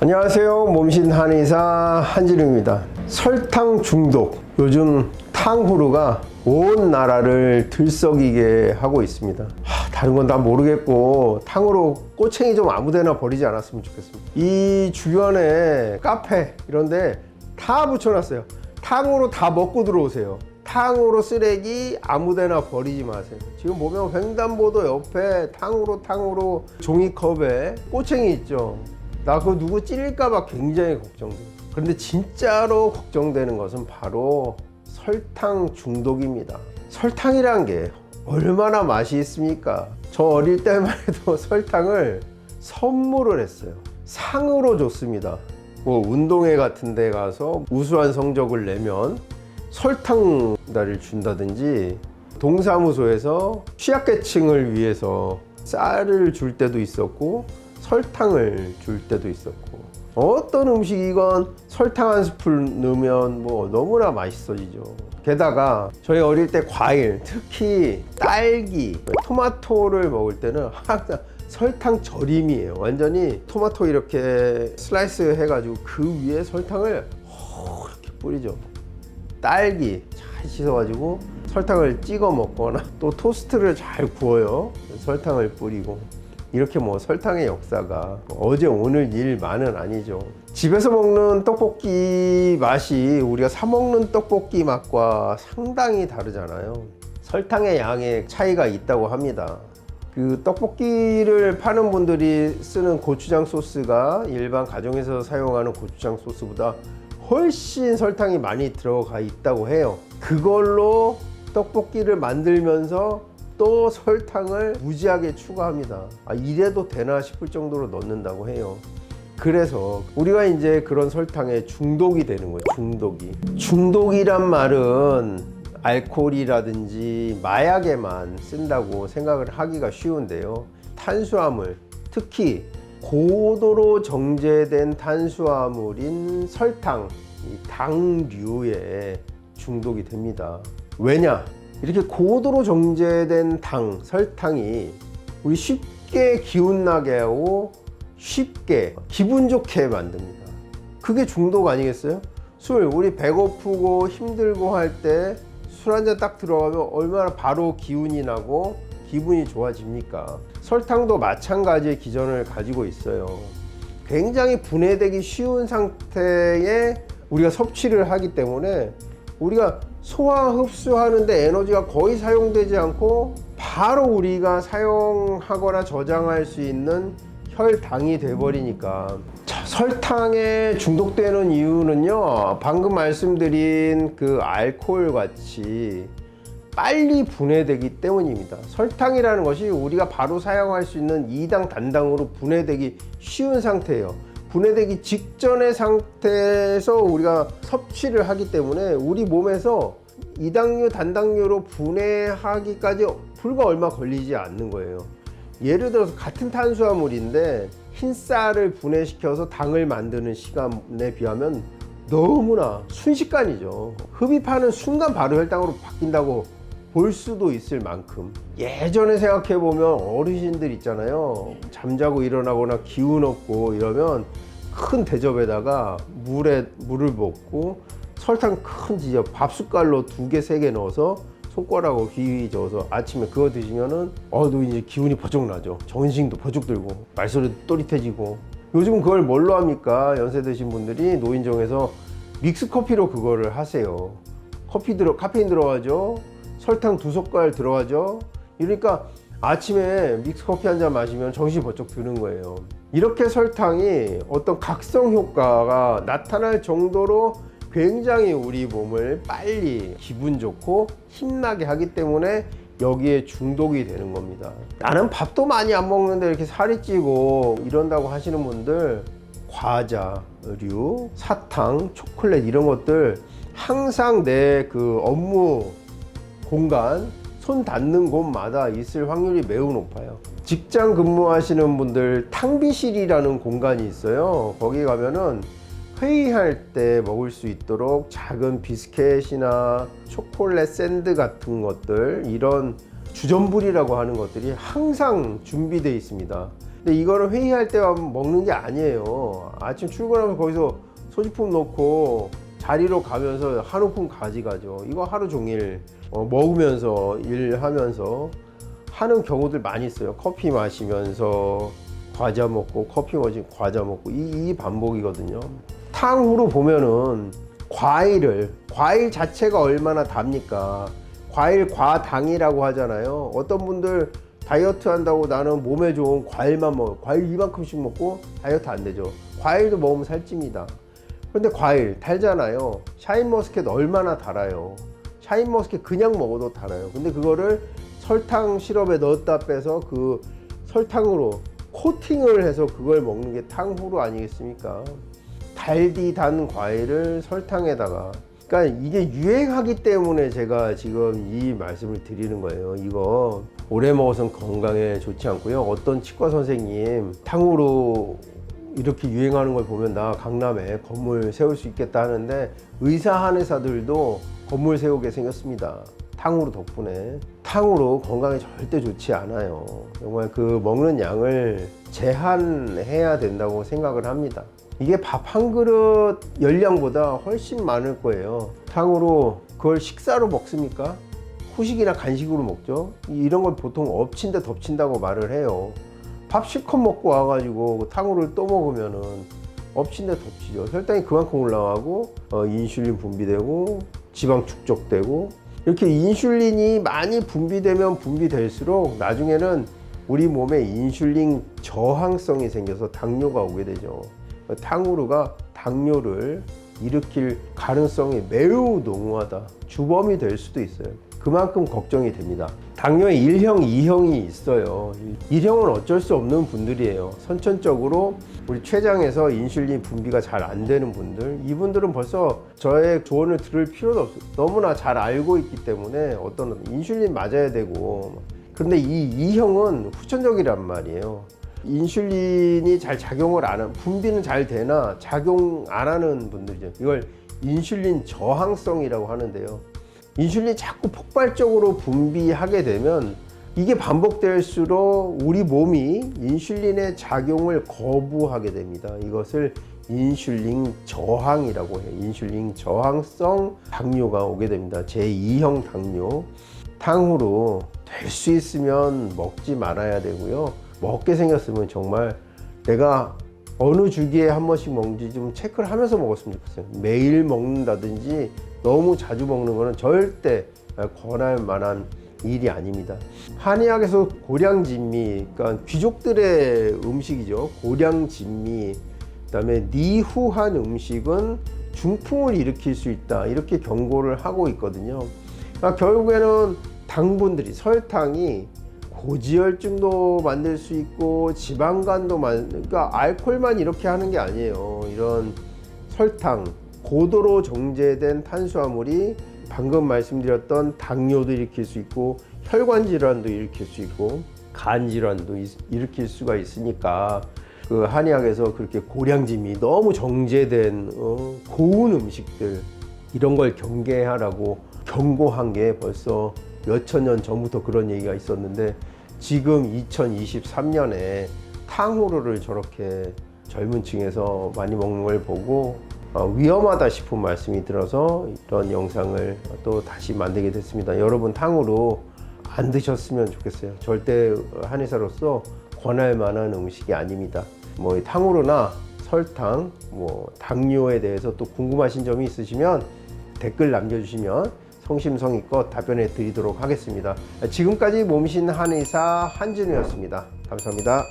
안녕하세요. 몸신 한의사 한진웅입니다. 설탕 중독, 요즘 탕후루가 온 나라를 들썩이게 하고 있습니다. 다른 건 다 모르겠고 탕후루 꼬챙이 좀 아무데나 버리지 않았으면 좋겠습니다. 이 주변에 카페 이런데 다 붙여놨어요. 탕후루 다 먹고 들어오세요. 탕후루 쓰레기 아무데나 버리지 마세요. 지금 보면 횡단보도 옆에 탕후루 종이컵에 꼬챙이 있죠. 나 그거 누구 찔릴까봐 굉장히 걱정돼요. 그런데 진짜로 걱정되는 것은 바로 설탕 중독입니다. 설탕이란 게 얼마나 맛이 있습니까? 저 어릴 때만 해도 설탕을 선물을 했어요. 상으로 줬습니다. 뭐 운동회 같은 데 가서 우수한 성적을 내면 설탕 달을 준다든지, 동사무소에서 취약계층을 위해서 쌀을 줄 때도 있었고 설탕을 줄 때도 있었고, 어떤 음식이건 설탕 한 스푼 넣으면 뭐 너무나 맛있어지죠. 게다가 저희 어릴 때 과일, 특히 딸기, 토마토를 먹을 때는 항상 설탕 절임이에요. 완전히 토마토 이렇게 슬라이스 해가지고 그 위에 설탕을 이렇게 뿌리죠. 딸기 잘 씻어가지고 설탕을 찍어 먹거나, 또 토스트를 잘 구워요. 설탕을 뿌리고. 이렇게 뭐 설탕의 역사가 어제 오늘 일만은 아니죠. 집에서 먹는 떡볶이 맛이 우리가 사 먹는 떡볶이 맛과 상당히 다르잖아요. 설탕의 양의 차이가 있다고 합니다. 그 떡볶이를 파는 분들이 쓰는 고추장 소스가 일반 가정에서 사용하는 고추장 소스보다 훨씬 설탕이 많이 들어가 있다고 해요. 그걸로 떡볶이를 만들면서 또 설탕을 무지하게 추가합니다. 이래도 되나 싶을 정도로 넣는다고 해요. 그래서 우리가 이제 그런 설탕에 중독이 되는 거예요. 중독이란 말은 알코올이라든지 마약에만 쓴다고 생각을 하기가 쉬운데요. 탄수화물, 특히 고도로 정제된 탄수화물인 설탕, 이 당류에 중독이 됩니다. 왜냐? 이렇게 고도로 정제된 당, 설탕이 우리 쉽게 기운나게 하고 쉽게 기분 좋게 만듭니다. 그게 중독 아니겠어요? 우리 배고프고 힘들고 할 때 술 한 잔 딱 들어가면 얼마나 바로 기운이 나고 기분이 좋아집니까? 설탕도 마찬가지의 기전을 가지고 있어요. 굉장히 분해되기 쉬운 상태에 우리가 섭취를 하기 때문에 우리가 소화 흡수하는데 에너지가 거의 사용되지 않고 바로 우리가 사용하거나 저장할 수 있는 혈당이 돼버리니까. 설탕에 중독되는 이유는요, 방금 말씀드린 그 알코올 같이 빨리 분해되기 때문입니다. 설탕이라는 것이 우리가 바로 사용할 수 있는 2당 단당으로 분해되기 쉬운 상태예요. 분해되기 직전의 상태에서 우리가 섭취를 하기 때문에 우리 몸에서 이당류, 단당류로 분해하기까지 불과 얼마 걸리지 않는 거예요. 예를 들어서 같은 탄수화물인데 흰쌀을 분해시켜서 당을 만드는 시간에 비하면 너무나 순식간이죠. 흡입하는 순간 바로 혈당으로 바뀐다고 볼 수도 있을 만큼. 예전에 생각해보면 어르신들 있잖아요. 잠자고 일어나거나 기운 없고 이러면 큰 대접에다가 물을 붓고 설탕 큰 지접 밥숟갈로 2개, 3개 넣어서 손가락으로 휘휘 저어서 아침에 그거 드시면은 너 이제 기운이 버쩍 나죠. 정신도 버쩍 들고 말소리도 또릿해지고. 요즘은 그걸 뭘로 합니까? 연세 드신 분들이 노인정에서 믹스커피로 그거를 하세요. 카페인 들어가죠. 설탕 2숟갈 들어가죠. 이러니까 아침에 믹스커피 한 잔 마시면 정신이 번쩍 드는 거예요. 이렇게 설탕이 어떤 각성 효과가 나타날 정도로 굉장히 우리 몸을 빨리 기분 좋고 힘나게 하기 때문에 여기에 중독이 되는 겁니다. 나는 밥도 많이 안 먹는데 이렇게 살이 찌고 이런다고 하시는 분들, 과자류, 사탕, 초콜릿 이런 것들 항상 내 그 업무 공간, 손 닿는 곳마다 있을 확률이 매우 높아요. 직장 근무하시는 분들 탕비실이라는 공간이 있어요. 거기 가면은 회의할 때 먹을 수 있도록 작은 비스켓이나 초콜릿 샌드 같은 것들, 이런 주전부리라고 하는 것들이 항상 준비되어 있습니다. 근데 이거를 회의할 때만 먹는 게 아니에요. 아침 출근하면 거기서 소지품 놓고 자리로 가면서 한 움큼 가져가죠. 이거 하루 종일 먹으면서 일하면서 하는 경우들 많이 있어요. 커피 마시면서 과자 먹고 커피 마시고 과자 먹고 이 반복이거든요. 탕후루 보면은 과일 자체가 얼마나 답니까? 과일 과당이라고 하잖아요. 어떤 분들 다이어트 한다고 나는 몸에 좋은 과일만 먹어요. 과일 이만큼씩 먹고 다이어트 안 되죠. 과일도 먹으면 살찝니다. 그런데 과일 달잖아요. 샤인머스켓 얼마나 달아요. 샤인머스켓 그냥 먹어도 달아요. 근데 그거를 설탕 시럽에 넣었다 빼서 그 설탕으로 코팅을 해서 그걸 먹는 게 탕후루 아니겠습니까? 달디 단 과일을 설탕에다가, 그러니까 이게 유행하기 때문에 제가 지금 이 말씀을 드리는 거예요. 이거 오래 먹어서는 건강에 좋지 않고요. 어떤 치과 선생님 탕후루 이렇게 유행하는 걸 보면 나 강남에 건물 세울 수 있겠다 하는데 의사 한의사들도 건물 세우게 생겼습니다. 탕후루 덕분에. 탕후루 건강에 절대 좋지 않아요. 정말 그 먹는 양을 제한해야 된다고 생각을 합니다. 이게 밥 한 그릇 열량보다 훨씬 많을 거예요. 탕후루 그걸 식사로 먹습니까? 후식이나 간식으로 먹죠. 이런 걸 보통 엎친데 덮친다고 말을 해요. 밥 실컷 먹고 와가지고 탕후루를 또 먹으면은 엎친데 덮치죠. 혈당이 그만큼 올라가고 인슐린 분비되고 지방 축적되고, 이렇게 인슐린이 많이 분비되면 분비될수록 나중에는 우리 몸에 인슐린 저항성이 생겨서 당뇨가 오게 되죠. 탕후루가 당뇨를 일으킬 가능성이 매우 농후하다. 주범이 될 수도 있어요. 그만큼 걱정이 됩니다. 당뇨에 1형, 2형이 있어요. 1형은 어쩔 수 없는 분들이에요. 선천적으로 우리 췌장에서 인슐린 분비가 잘 안 되는 분들, 이분들은 벌써 저의 조언을 들을 필요도 없어요. 너무나 잘 알고 있기 때문에 어떤 인슐린 맞아야 되고. 그런데 이 2형은 후천적이란 말이에요. 인슐린이 잘 작용을 안 하는, 분비는 잘 되나 작용 안 하는 분들이죠. 이걸 인슐린 저항성이라고 하는데요. 인슐린이 자꾸 폭발적으로 분비하게 되면 이게 반복될수록 우리 몸이 인슐린의 작용을 거부하게 됩니다. 이것을 인슐린 저항이라고 해요. 인슐린 저항성 당뇨가 오게 됩니다. 제2형 당뇨. 탕후루 될 수 있으면 먹지 말아야 되고요. 먹게 생겼으면 정말 내가 어느 주기에 한 번씩 먹는지 좀 체크를 하면서 먹었으면 좋겠어요. 매일 먹는다든지 너무 자주 먹는 거는 절대 권할 만한 일이 아닙니다. 한의학에서 고량진미, 그러니까 귀족들의 음식이죠. 고량진미, 그다음에 니후한 음식은 중풍을 일으킬 수 있다, 이렇게 경고를 하고 있거든요. 그러니까 결국에는 당분들이, 설탕이 고지혈증도 만들 수 있고 지방간도 그러니까 알코올만 이렇게 하는 게 아니에요. 이런 설탕, 고도로 정제된 탄수화물이 방금 말씀드렸던 당뇨도 일으킬 수 있고 혈관 질환도 일으킬 수 있고 간 질환도 일으킬 수가 있으니까 그 한의학에서 그렇게 고량진미, 너무 정제된 고운 음식들, 이런 걸 경계하라고 경고한 게 벌써 몇천 년 전부터 그런 얘기가 있었는데, 지금 2023년에 탕후루를 저렇게 젊은 층에서 많이 먹는 걸 보고 위험하다 싶은 말씀이 들어서 이런 영상을 또 다시 만들게 됐습니다. 여러분 탕후루 안 드셨으면 좋겠어요. 절대 한의사로서 권할 만한 음식이 아닙니다. 뭐 탕후루나 설탕, 뭐 당뇨에 대해서 또 궁금하신 점이 있으시면 댓글 남겨주시면 성심성의껏 답변해 드리도록 하겠습니다. 지금까지 몸신 한의사 한진우였습니다. 감사합니다.